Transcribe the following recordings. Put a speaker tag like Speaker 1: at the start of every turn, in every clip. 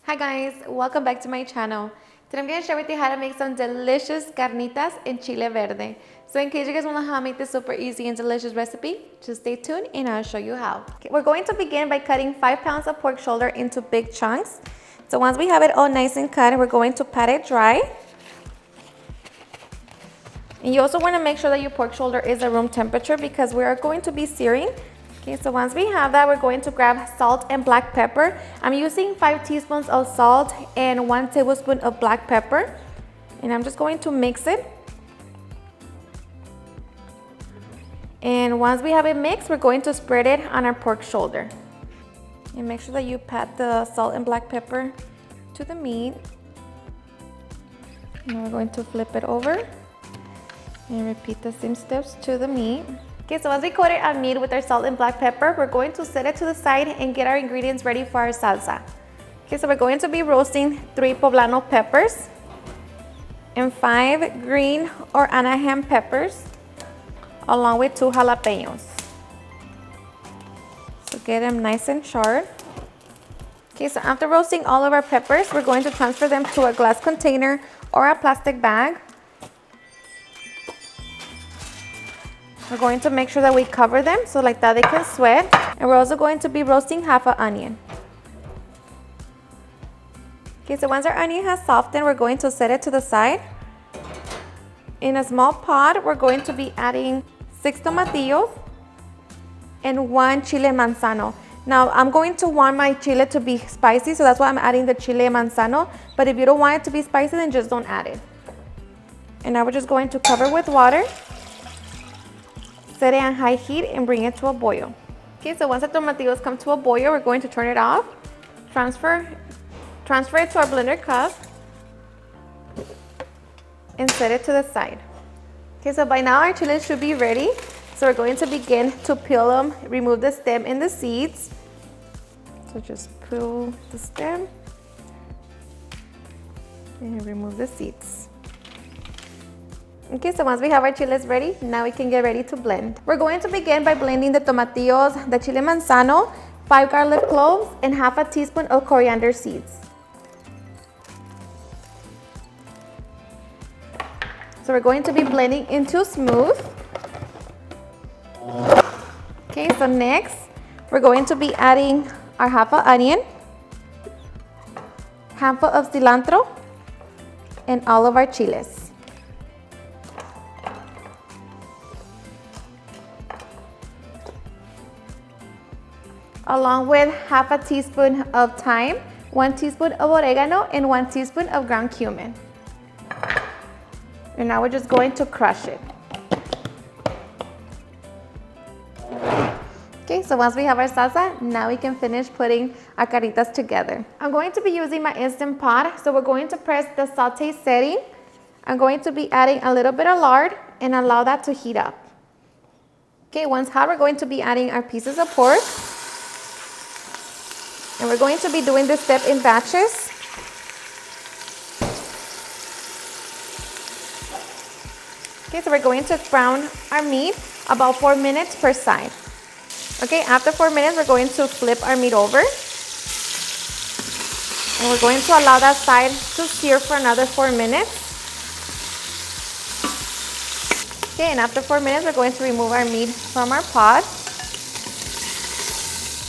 Speaker 1: Hi guys, welcome back to my channel. Today I'm going to share with you how to make some delicious carnitas in chile verde. So in case you guys want to know how to make this super easy and delicious recipe, just stay tuned and I'll show you how. Okay, we're going to begin by cutting 5 pounds of pork shoulder into big chunks. So once we have it all nice and cut, we're going to pat it dry. And you also want to make sure that your pork shoulder is at room temperature because we are going to be searing. Okay, so once we have that, we're going to grab salt and black pepper. I'm using 5 teaspoons of salt and 1 tablespoon of black pepper. And I'm just going to mix it. And once we have it mixed, we're going to spread it on our pork shoulder. And make sure that you pat the salt and black pepper to the meat. And we're going to flip it over and repeat the same steps to the meat. Okay, so once we coat it on meat with our salt and black pepper, we're going to set it to the side and get our ingredients ready for our salsa. Okay, so we're going to be roasting 3 poblano peppers and 5 green or Anaheim peppers, along with 2 jalapeños. So get them nice and charred. Okay, so after roasting all of our peppers, we're going to transfer them to a glass container or a plastic bag. We're going to make sure that we cover them so like that they can sweat. And we're also going to be roasting half an onion. Okay, so once our onion has softened, we're going to set it to the side. In a small pot, we're going to be adding 6 tomatillos and 1 chile manzano. Now, I'm going to want my chile to be spicy, so that's why I'm adding the chile manzano. But if you don't want it to be spicy, then just don't add it. And now we're just going to cover with water. Set it on high heat and bring it to a boil. Okay, so once the tomatillos come to a boil, we're going to turn it off. Transfer it to our blender cup and set it to the side. Okay, so by now our chiles should be ready. So we're going to begin to peel them, remove the stem and the seeds. So just peel the stem and remove the seeds. Okay, so once we have our chiles ready, now we can get ready to blend. We're going to begin by blending the tomatillos, the chile manzano, 5 garlic cloves, and half a teaspoon of coriander seeds. So we're going to be blending into smooth. Okay, so next, we're going to be adding our half an onion, handful of cilantro, and all of our chiles. Along with half a teaspoon of thyme, 1 teaspoon of oregano, and 1 teaspoon of ground cumin. And now we're just going to crush it. Okay, so once we have our salsa, now we can finish putting our carnitas together. I'm going to be using my Instant Pot, so we're going to press the saute setting. I'm going to be adding a little bit of lard and allow that to heat up. Okay, once hot, we're going to be adding our pieces of pork. And we're going to be doing this step in batches. Okay, so we're going to brown our meat about 4 minutes per side. Okay, after 4 minutes, we're going to flip our meat over. And we're going to allow that side to sear for another 4 minutes. Okay, and after 4 minutes, we're going to remove our meat from our pot.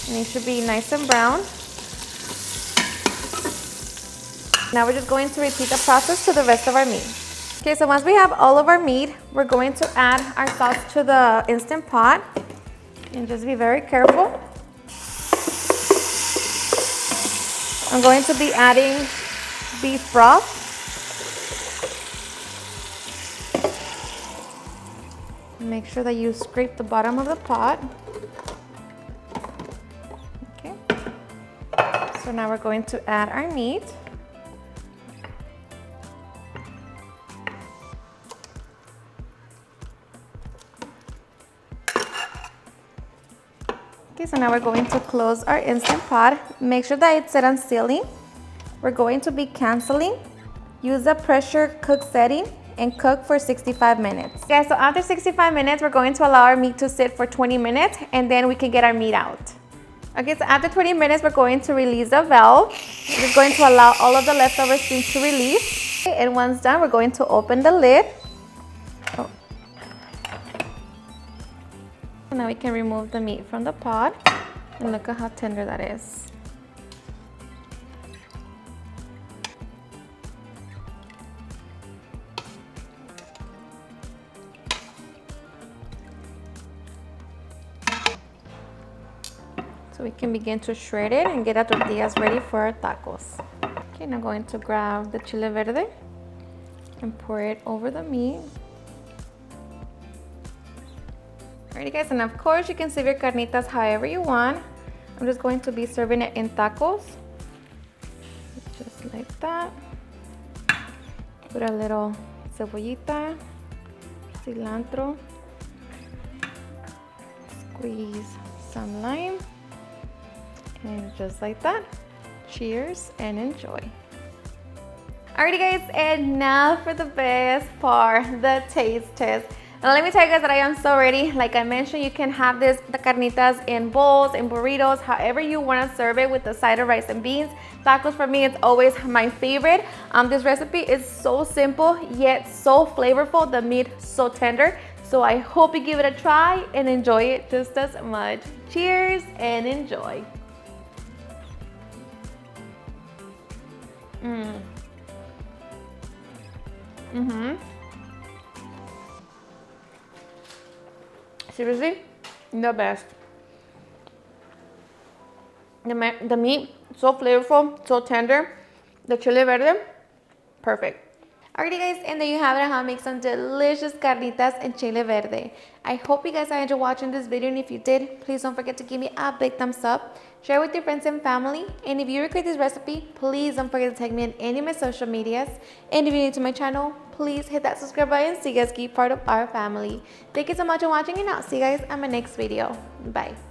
Speaker 1: And it should be nice and brown. Now we're just going to repeat the process to the rest of our meat. Okay, so once we have all of our meat, we're going to add our sauce to the Instant Pot. And just be very careful. I'm going to be adding beef broth. Make sure that you scrape the bottom of the pot. Okay. So now we're going to add our meat. Okay, so now we're going to close our Instant Pot. Make sure that it's set on sealing. We're going to be canceling. Use the pressure cook setting and cook for 65 minutes. Okay, so after 65 minutes, we're going to allow our meat to sit for 20 minutes and then we can get our meat out. Okay, so after 20 minutes, we're going to release the valve. We're just going to allow all of the leftover steam to release. Okay, and once done, we're going to open the lid. Oh. Now we can remove the meat from the pot. And look at how tender that is. So we can begin to shred it and get our tortillas ready for our tacos. Okay, now I'm going to grab the chile verde and pour it over the meat. Alrighty guys, and of course you can serve your carnitas however you want. I'm just going to be serving it in tacos. Just like that. Put a little cebollita, cilantro, squeeze some lime, and just like that. Cheers and enjoy. Alrighty guys, and now for the best part, the taste test. Now let me tell you guys that I am so ready. Like I mentioned, you can have the carnitas in bowls, in burritos, however you want to serve it with the side of rice and beans. Tacos for me, it's always my favorite. This recipe is so simple, yet so flavorful. The meat so tender. So I hope you give it a try and enjoy it just as much. Cheers and enjoy. Seriously, the best. The meat, so flavorful, so tender. The chile verde, perfect. Alrighty guys, and there you have it, how to make some delicious carnitas and chile verde. I hope you guys enjoyed watching this video, and if you did, please don't forget to give me a big thumbs up. Share with your friends and family, and if you recreate this recipe, please don't forget to tag me on any of my social medias. And if you're new to my channel, please hit that subscribe button so you guys keep part of our family. Thank you so much for watching, and I'll see you guys on my next video. Bye.